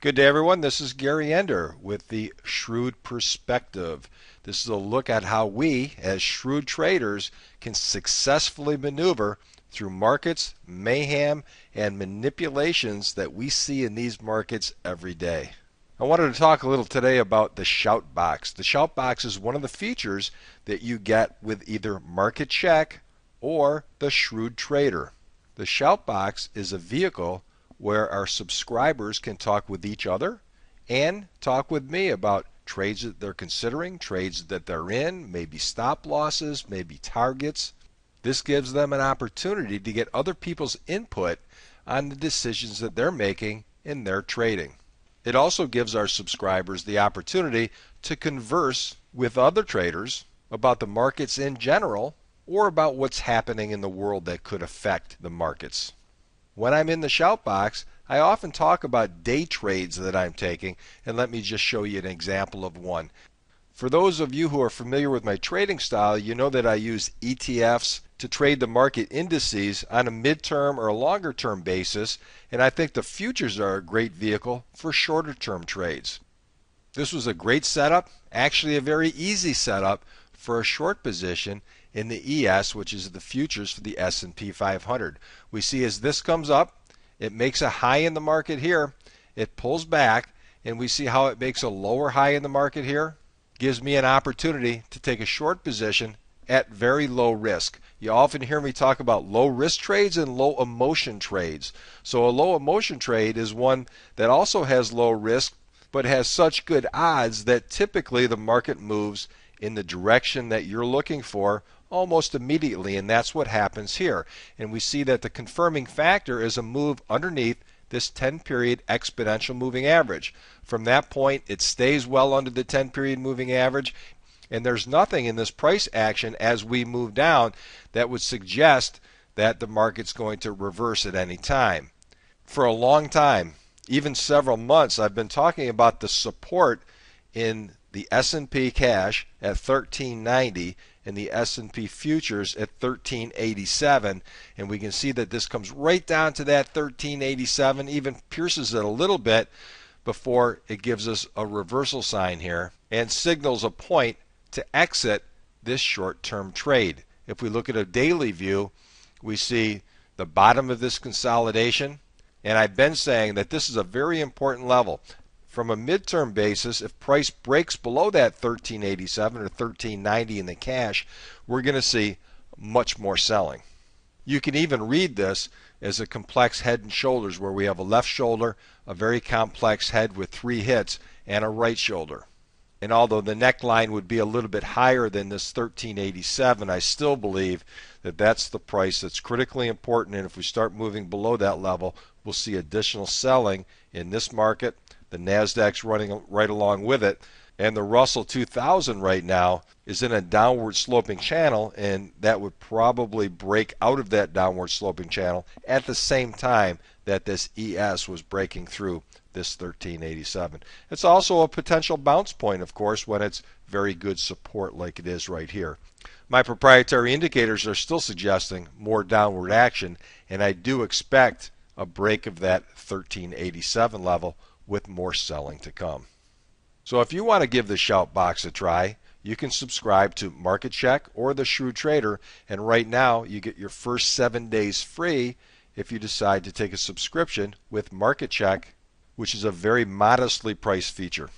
Good day, everyone. This is Gary Ender with the Shrewd Perspective. This is a look at how we, as shrewd traders, can successfully maneuver through markets, mayhem, and manipulations that we see in these markets every day. I wanted to talk a little today about the shout box. The shout box is one of the features that you get with either Market Check or the Shrewd Trader. The shout box is a vehicle where our subscribers can talk with each other and talk with me about trades that they're considering, trades that they're in, maybe stop losses, maybe targets. This gives them an opportunity to get other people's input on the decisions that they're making in their trading. It also gives our subscribers the opportunity to converse with other traders about the markets in general or about what's happening in the world that could affect the markets. When I'm in the shout box, I often talk about day trades that I'm taking, and let me just show you an example of one. For those of you who are familiar with my trading style, you know that I use ETFs to trade the market indices on a midterm or a longer term basis, and I think the futures are a great vehicle for shorter term trades. This was a great setup, actually a very easy setup for a short position in the ES, which is the futures for the S&P 500. We see as this comes up, it makes a high in the market here, it pulls back, and we see how it makes a lower high in the market here. Gives me an opportunity to take a short position at very low risk. You often hear me talk about low risk trades and low emotion trades. So a low emotion trade is one that also has low risk but has such good odds that typically the market moves in the direction that you're looking for almost immediately, and that's what happens here. And we see that the confirming factor is a move underneath this 10-period exponential moving average. From that point, it stays well under the 10-period moving average, and there's nothing in this price action as we move down that would suggest that the market's going to reverse at any time. For a long time, even several months, I've been talking about the support in the S&P cash at 1390 and the S&P futures at 1387, and we can see that this comes right down to that 1387, even pierces it a little bit before it gives us a reversal sign here and signals a point to exit this short-term trade. If we look at a daily view, we see the bottom of this consolidation, and I've been saying that this is a very important level. From a midterm basis, if price breaks below that 1387 or 1390 in the cash, we're going to see much more selling. You can even read this as a complex head and shoulders where we have a left shoulder, a very complex head with 3 hits, and a right shoulder. And although the neckline would be a little bit higher than this 1387, I still believe that that's the price that's critically important, and if we start moving below that level, we'll see additional selling in this market. The Nasdaq's running right along with it, and the Russell 2000 right now is in a downward sloping channel, and that would probably break out of that downward sloping channel at the same time that this ES was breaking through this 1387. It's also a potential bounce point, of course, when it's very good support like it is right here. My proprietary indicators are still suggesting more downward action, and I do expect a break of that 1387 level with more selling to come. So if you want to give the shout box a try, you can subscribe to Market Check or the Shrewd Trader, and right now you get your first 7 days free if you decide to take a subscription with Market Check, which is a very modestly priced feature.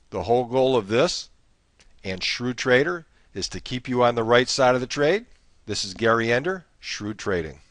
The whole goal of this and Shrewd Trader is to keep you on the right side of the trade. This is Gary Ender, Shrewd Trading.